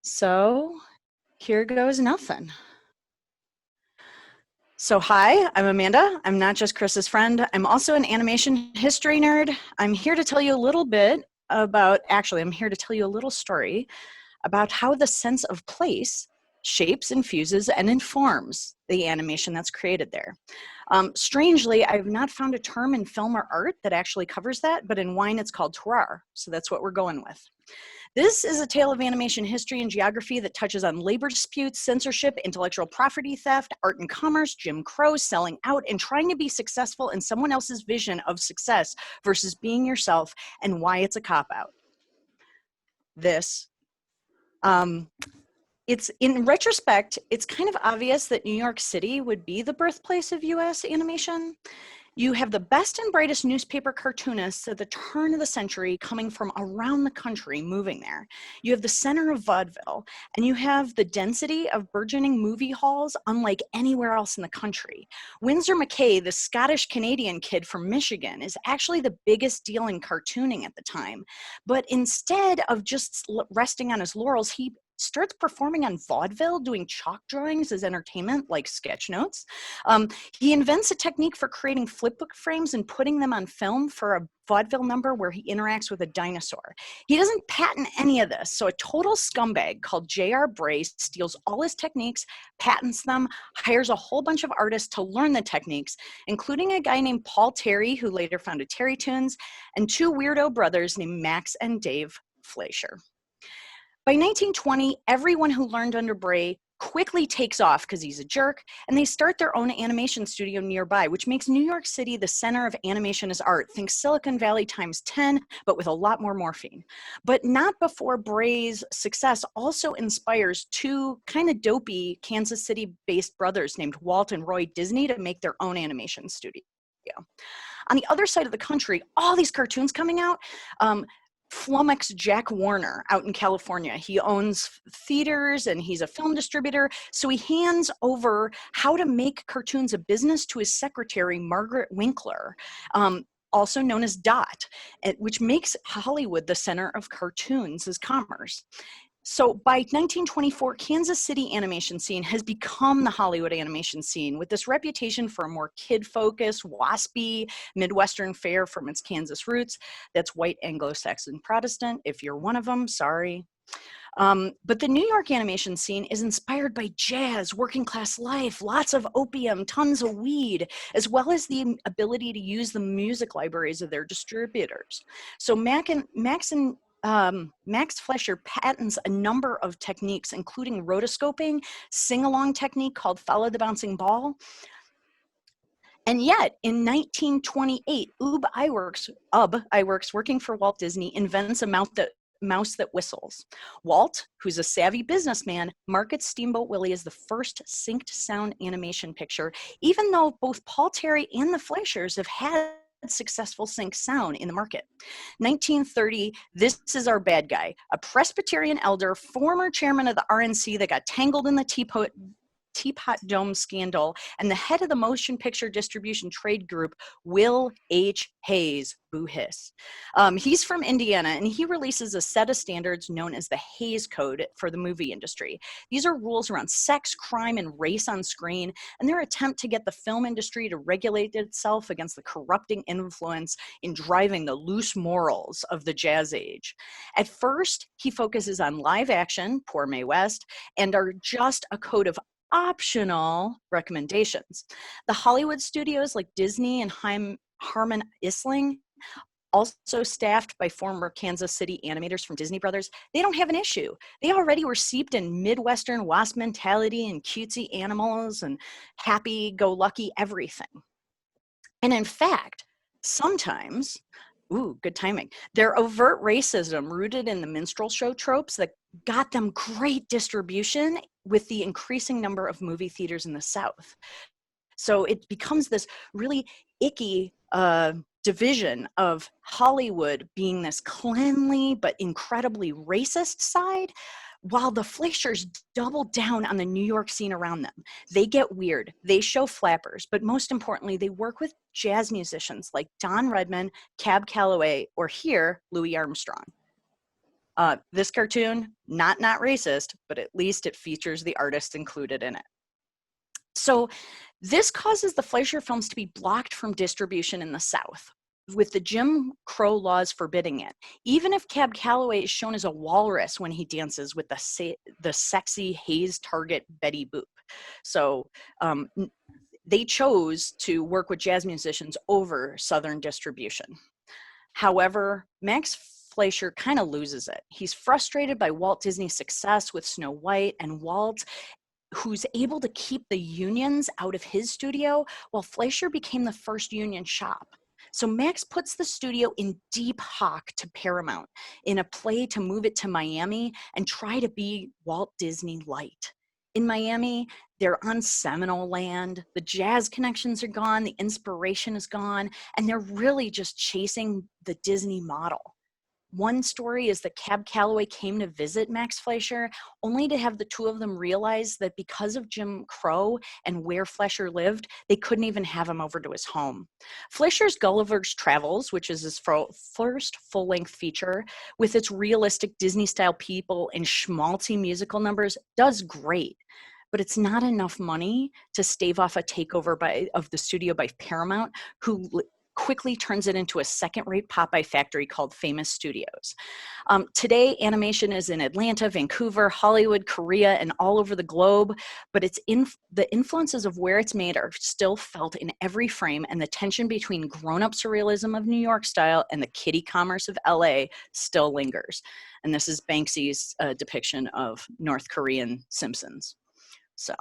So here goes nothing. So hi, I'm Amanda. I'm not just Chris's friend. I'm also an animation history nerd. I'm here to tell you a little bit about, I'm here to tell you a little story about how the sense of place shapes, infuses, and informs the animation that's created there. Strangely, I've not found a term in film or art that actually covers that, but in wine it's called terroir, so that's what we're going with. This is a tale of animation history and geography that touches on labor disputes, censorship, intellectual property theft, art and commerce, Jim Crow, selling out, and trying to be successful in someone else's vision of success versus being yourself, and why it's a cop-out. It's in retrospect, it's kind of obvious that New York City would be the birthplace of US animation. You have the best and brightest newspaper cartoonists at the turn of the century coming from around the country moving there. You have the center of vaudeville, and you have the density of burgeoning movie halls unlike anywhere else in the country. Winsor McCay, the Scottish-Canadian kid from Michigan, is actually the biggest deal in cartooning at the time. But instead of just resting on his laurels, he starts performing on vaudeville, doing chalk drawings as entertainment, like sketch notes. He invents a technique for creating flipbook frames and putting them on film for a vaudeville number where he interacts with a dinosaur. He doesn't patent any of this, so a total scumbag called J.R. Bray steals all his techniques, patents them, hires a whole bunch of artists to learn the techniques, including a guy named Paul Terry, who later founded Terry Toons, and two weirdo brothers named Max and Dave Fleischer. By 1920, everyone who learned under Bray quickly takes off because he's a jerk, and they start their own animation studio nearby, which makes New York City the center of animation as art. Think Silicon Valley times 10, but with a lot more morphine. But not before Bray's success also inspires two kind of dopey Kansas City-based brothers named Walt and Roy Disney to make their own animation studio. On the other side of the country, all these cartoons coming out, flummox Jack Warner out in California. He owns theaters and he's a film distributor. So he hands over how to make cartoons a business to his secretary, Margaret Winkler, also known as Dot, which makes Hollywood the center of cartoons as commerce. So by 1924, Kansas City animation scene has become the Hollywood animation scene with this reputation for a more kid-focused, waspy, Midwestern fare from its Kansas roots. That's white Anglo-Saxon Protestant. If you're one of them, sorry. But the New York animation scene is inspired by jazz, working class life, lots of opium, tons of weed, as well as the ability to use the music libraries of their distributors. So Max Fleischer patents a number of techniques, including rotoscoping, sing-along technique called Follow the Bouncing Ball. And yet, in 1928, Ub Iwerks, working for Walt Disney, invents a mouse that whistles. Walt, who's a savvy businessman, markets Steamboat Willie as the first synced sound animation picture, even though both Paul Terry and the Fleischers have had successful sync sound in the market. 1930, this is our bad guy, a Presbyterian elder, former chairman of the RNC that got tangled in the Teapot Dome scandal, and the head of the motion picture distribution trade group, Will H. Hayes, boo hiss. He's from Indiana, and he releases a set of standards known as the Hayes Code for the movie industry. These are rules around sex, crime, and race on screen, and their attempt to get the film industry to regulate itself against the corrupting influence in driving the loose morals of the jazz age. At first, he focuses on live action, poor Mae West, and are just a code of optional recommendations. The Hollywood studios like Disney and Harmon Isling, also staffed by former Kansas City animators from Disney Brothers, they don't have an issue. They already were steeped in Midwestern wasp mentality and cutesy animals and happy-go-lucky everything. And in fact, sometimes, ooh, good timing, their overt racism rooted in the minstrel show tropes that got them great distribution with the increasing number of movie theaters in the South. So it becomes this really icky division of Hollywood being this cleanly but incredibly racist side, while the Fleischers double down on the New York scene around them. They get weird, they show flappers, but most importantly, they work with jazz musicians like Don Redman, Cab Calloway, or here, Louis Armstrong. This cartoon, not racist, but at least it features the artist included in it. So this causes the Fleischer films to be blocked from distribution in the South, with the Jim Crow laws forbidding it. Even if Cab Calloway is shown as a walrus when he dances with the sexy Hayes Target Betty Boop. So they chose to work with jazz musicians over Southern distribution. However, Max Fleischer kind of loses it. He's frustrated by Walt Disney's success with Snow White, and Walt, who's able to keep the unions out of his studio, while Fleischer became the first union shop. So Max puts the studio in deep hock to Paramount in a play to move it to Miami and try to be Walt Disney light. In Miami, they're on Seminole land, the jazz connections are gone, the inspiration is gone, and they're really just chasing the Disney model. One story is that Cab Calloway came to visit Max Fleischer only to have the two of them realize that because of Jim Crow and where Fleischer lived, they couldn't even have him over to his home. Fleischer's Gulliver's Travels, which is his first full-length feature, with its realistic Disney-style people and schmaltzy musical numbers, does great. But it's not enough money to stave off a takeover of the studio by Paramount, who quickly turns it into a second-rate Popeye factory called Famous Studios. Today, animation is in Atlanta, Vancouver, Hollywood, Korea, and all over the globe, but the influences of where it's made are still felt in every frame, and the tension between grown-up surrealism of New York style and the kiddie commerce of LA still lingers. And this is Banksy's depiction of North Korean Simpsons. So